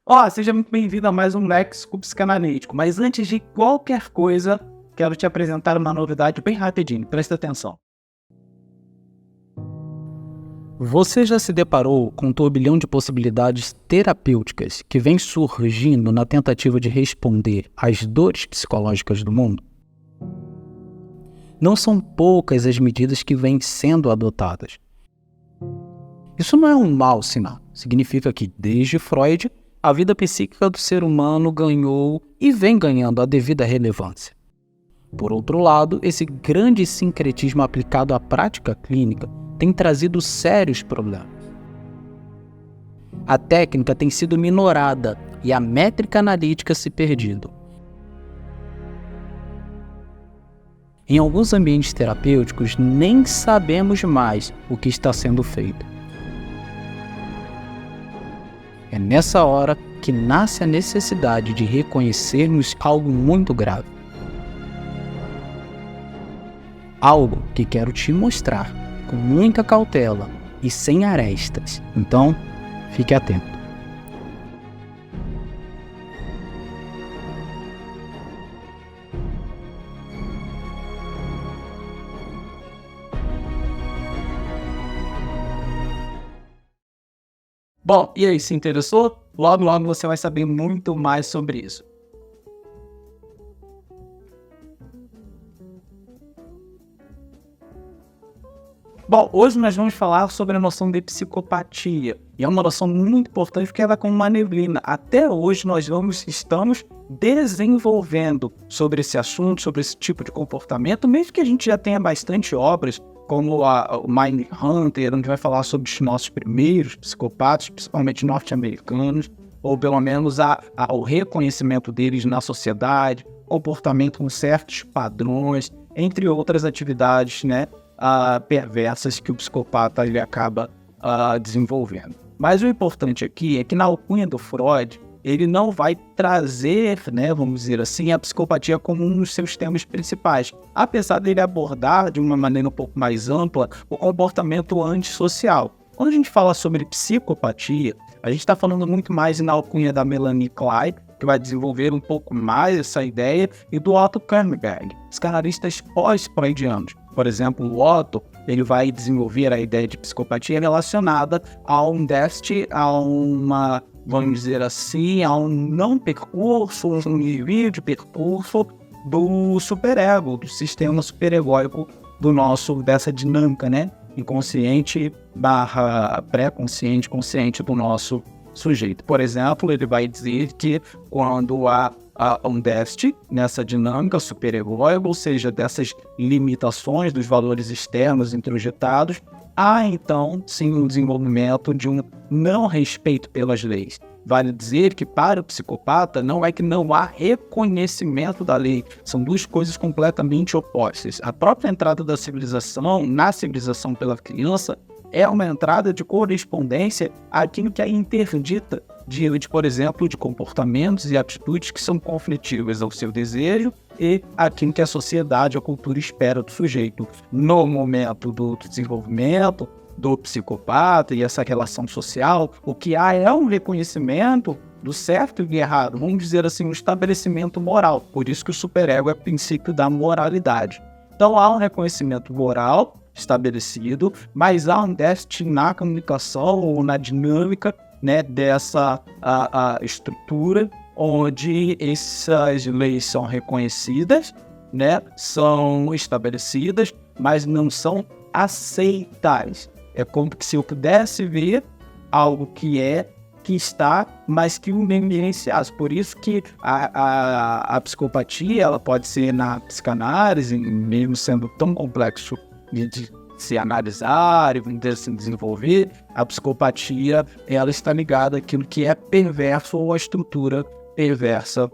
Ó, seja muito bem-vindo a mais um Léxico Psicanalítico. Mas antes de qualquer coisa, quero te apresentar uma novidade bem rapidinho. Presta atenção. Você já se deparou com um turbilhão de possibilidades terapêuticas que vem surgindo na tentativa de responder às dores psicológicas do mundo? Não são poucas as medidas que vêm sendo adotadas. Isso não é um mau sinal. Significa que, desde Freud, a vida psíquica do ser humano ganhou e vem ganhando a devida relevância. Por outro lado, esse grande sincretismo aplicado à prática clínica tem trazido sérios problemas. A técnica tem sido minorada e a métrica analítica se perdido. Em alguns ambientes terapêuticos, nem sabemos mais o que está sendo feito. É nessa hora que nasce a necessidade de reconhecermos algo muito grave. Algo que quero te mostrar com muita cautela e sem arestas. Então, fique atento. Bom, e aí, se interessou? Logo, logo você vai saber muito mais sobre isso. Bom, hoje nós vamos falar sobre a noção de psicopatia. E é uma noção muito importante porque ela é como uma neblina. Até hoje nós estamos desenvolvendo sobre esse assunto, sobre esse tipo de comportamento, mesmo que a gente já tenha bastante obras, como o Mindhunter, onde vai falar sobre os nossos primeiros psicopatas, principalmente norte-americanos, ou pelo menos o reconhecimento deles na sociedade, comportamento com certos padrões, entre outras atividades, né, perversas que o psicopata ele acaba desenvolvendo. Mas o importante aqui é que na alcunha do Freud, ele não vai trazer, né, vamos dizer assim, a psicopatia como um dos seus temas principais, apesar dele abordar de uma maneira um pouco mais ampla o comportamento antissocial. Quando a gente fala sobre psicopatia, a gente está falando muito mais na alcunha da Melanie Klein, que vai desenvolver um pouco mais essa ideia, e do Otto Kernberg, psicanalistas pós-freudianos. Por exemplo, o Otto, ele vai desenvolver a ideia de psicopatia relacionada a um déficit, a uma, vamos dizer assim, a um não percurso, um desvio de percurso do superego, do sistema superegóico dessa dinâmica, né? Inconsciente barra pré-consciente, consciente do nosso sujeito. Por exemplo, ele vai dizer que quando há um déficit nessa dinâmica superegóica, ou seja, dessas limitações dos valores externos introjetados, há então sim um desenvolvimento de um não respeito pelas leis. Vale dizer que para o psicopata não é que não há reconhecimento da lei, são duas coisas completamente opostas. A própria entrada da civilização, na civilização pela criança, é uma entrada de correspondência àquilo que é interdita diante, por exemplo, de comportamentos e atitudes que são conflitivas ao seu desejo e àquilo que a sociedade, a cultura espera do sujeito. No momento do desenvolvimento do psicopata e essa relação social, o que há é um reconhecimento do certo e do errado, vamos dizer assim, um estabelecimento moral. Por isso que o superego é o princípio da moralidade. Então há um reconhecimento moral estabelecido, mas há um déficit na comunicação ou na dinâmica, né, dessa estrutura, onde essas leis são reconhecidas, né, são estabelecidas, mas não são aceitáveis. É como se eu pudesse ver algo que está, mas que o negligenciasse. Por isso que a psicopatia ela pode ser na psicanálise, mesmo sendo tão complexo de se analisar e de se desenvolver, a psicopatia ela está ligada àquilo que é perverso ou a estrutura perversa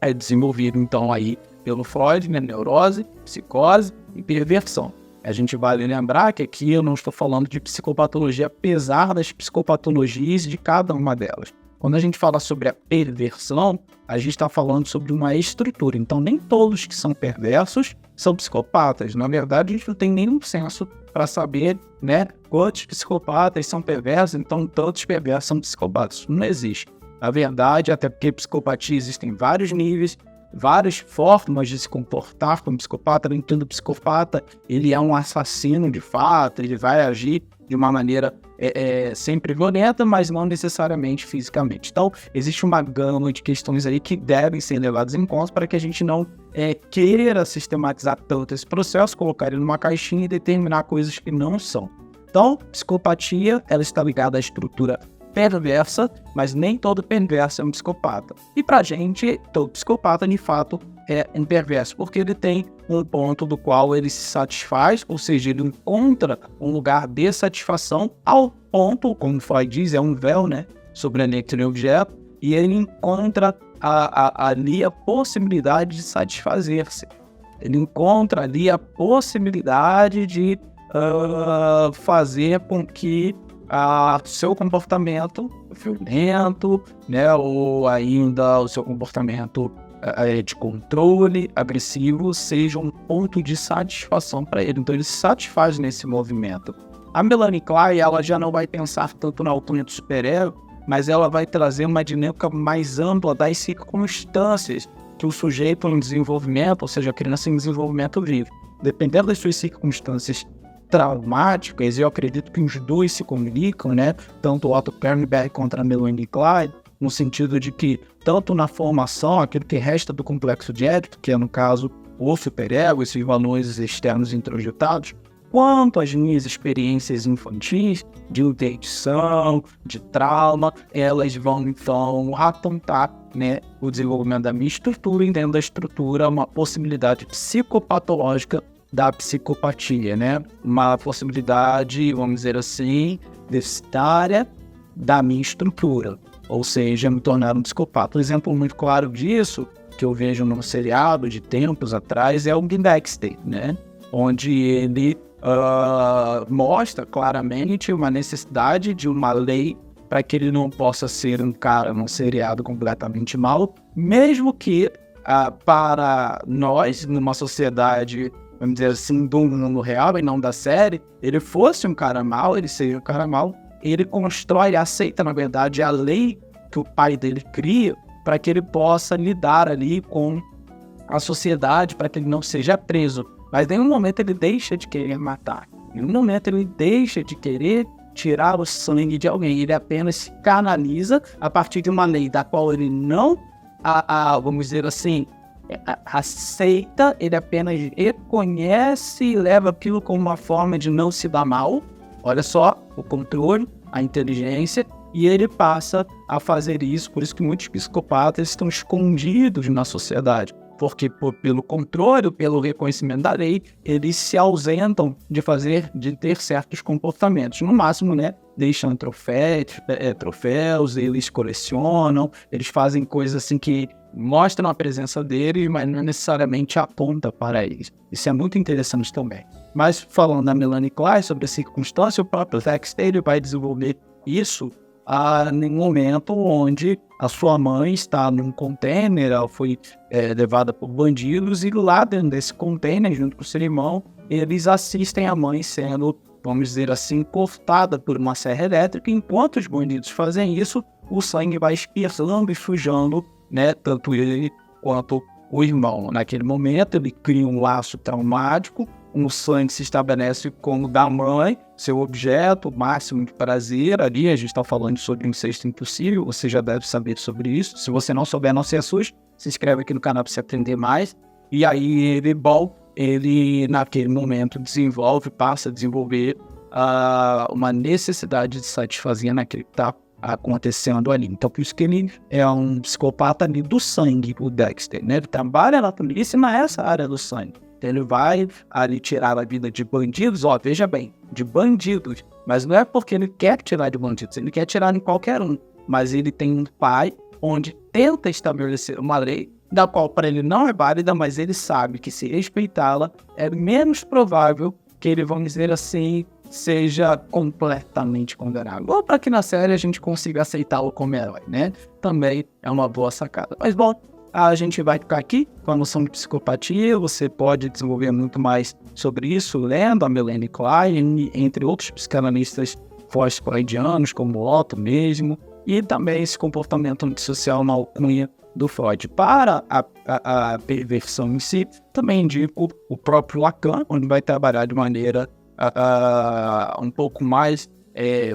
é desenvolvida então aí pelo Freud, né, neurose, psicose e perversão. A gente vale lembrar que aqui eu não estou falando de psicopatologia, apesar das psicopatologias de cada uma delas. Quando a gente fala sobre a perversão, a gente está falando sobre uma estrutura. Então, nem todos que são perversos são psicopatas. Na verdade, a gente não tem nenhum senso para saber, né, quantos psicopatas são perversos, então tantos perversos são psicopatas. Isso não existe. Na verdade, até porque psicopatia existem vários níveis, várias formas de se comportar como psicopata. Nem todo psicopata ele é um assassino de fato, ele vai agir de uma maneira sempre violenta, mas não necessariamente fisicamente. Então, existe uma gama de questões aí que devem ser levadas em conta para que a gente não queira sistematizar tanto esse processo, colocar ele numa caixinha e determinar coisas que não são. Então, psicopatia, ela está ligada à estrutura perversa, mas nem todo perverso é um psicopata. E pra gente, todo psicopata, de fato, é um perverso, porque ele tem um ponto do qual ele se satisfaz, ou seja, ele encontra um lugar de satisfação ao ponto, como Freud diz, é um véu, né, sobre aquele objeto, e ele encontra ali a possibilidade de satisfazer-se. Ele encontra ali a possibilidade de fazer com que seu comportamento violento, né, ou ainda o seu comportamento de controle agressivo seja um ponto de satisfação para ele. Então ele se satisfaz nesse movimento. A Melanie Klein, ela já não vai pensar tanto na alcunha do superego, mas ela vai trazer uma dinâmica mais ampla das circunstâncias que o sujeito em desenvolvimento, ou seja, a criança em desenvolvimento vive. Dependendo das suas circunstâncias traumáticas, eu acredito que os dois se comunicam, né? Tanto o Otto Pernberg contra a Melanie Klein, no sentido de que, tanto na formação, aquilo que resta do complexo de Édipo, que é, no caso, o superego, esses valores externos introjetados, quanto as minhas experiências infantis de interdição, de trauma, elas vão, então, apontar, né, o desenvolvimento da minha estrutura, e dentro da estrutura, uma possibilidade psicopatológica da psicopatia, né? Uma possibilidade, vamos dizer assim, deficitária da minha estrutura, ou seja, me tornar um psicopata. Um exemplo muito claro disso, que eu vejo num seriado de tempos atrás, é o Guy Dexter, né? Onde ele mostra claramente uma necessidade de uma lei para que ele não possa ser um cara num seriado completamente mau, mesmo que para nós, numa sociedade, vamos dizer assim, do mundo real e não da série, ele fosse um cara mau, ele seja um cara mau, ele constrói, aceita, na verdade, a lei que o pai dele cria para que ele possa lidar ali com a sociedade, para que ele não seja preso. Mas em nenhum momento ele deixa de querer matar. Em nenhum momento ele deixa de querer tirar o sangue de alguém. Ele apenas se canaliza a partir de uma lei da qual ele não, vamos dizer assim, aceita, ele apenas reconhece e leva aquilo como uma forma de não se dar mal. Olha só, o controle, a inteligência, e ele passa a fazer isso. Por isso que muitos psicopatas estão escondidos na sociedade, porque pelo controle, pelo reconhecimento da lei, eles se ausentam de ter certos comportamentos. No máximo, né, deixam troféus, eles colecionam, eles fazem coisas assim que mostram a presença deles, mas não necessariamente aponta para eles. Isso é muito interessante também. Mas falando da Melanie Klein, sobre a circunstância, o próprio Dexter ele vai desenvolver isso em um momento onde a sua mãe está num container, ela foi levada por bandidos, e lá dentro desse container, junto com o seu irmão, eles assistem a mãe sendo, vamos dizer assim, cortada por uma serra elétrica. Enquanto os bandidos fazem isso, o sangue vai espirrando e sujando, né, tanto ele quanto o irmão. Naquele momento, ele cria um laço traumático, o sangue se estabelece como da mãe, seu objeto, máximo de prazer. Ali a gente está falando sobre incesto impossível, você já deve saber sobre isso. Se você não souber, não se assuste, se inscreve aqui no canal para você aprender mais. E aí ele naquele momento passa a desenvolver uma necessidade de satisfazer naquilo que está acontecendo ali. Então, por isso que ele é um psicopata ali do sangue, o Dexter, né? Ele trabalha na polícia nessa área do sangue. Então, ele vai ali tirar a vida de bandidos, veja bem, de bandidos, mas não é porque ele quer tirar de bandidos, ele quer tirar em qualquer um, mas ele tem um pai onde tenta estabelecer uma lei da qual para ele não é válida, mas ele sabe que se respeitá-la é menos provável que ele, vamos dizer assim, seja completamente condenável. Ou para que na série a gente consiga aceitá-lo como herói, né? Também é uma boa sacada. Mas bom, a gente vai ficar aqui com a noção de psicopatia. Você pode desenvolver muito mais sobre isso lendo a Melanie Klein, entre outros psicanalistas pós-freudianos, como o Otto mesmo. e também esse comportamento antissocial na alcunha do Freud. Para a perversão em si, também indico o próprio Lacan, onde vai trabalhar de maneira um pouco mais,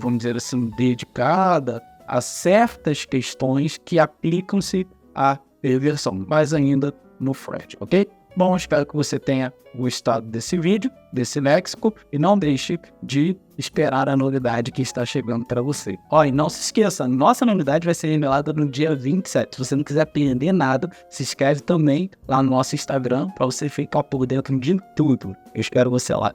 vamos dizer assim, dedicada a certas questões que aplicam-se à perversão, mas ainda no Freud, ok? Bom, espero que você tenha gostado desse vídeo, desse léxico, e não deixe de esperar a novidade que está chegando para você. E não se esqueça, nossa novidade vai ser revelada no dia 27. Se você não quiser perder nada, se inscreve também lá no nosso Instagram para você ficar por dentro de tudo. Eu espero você lá.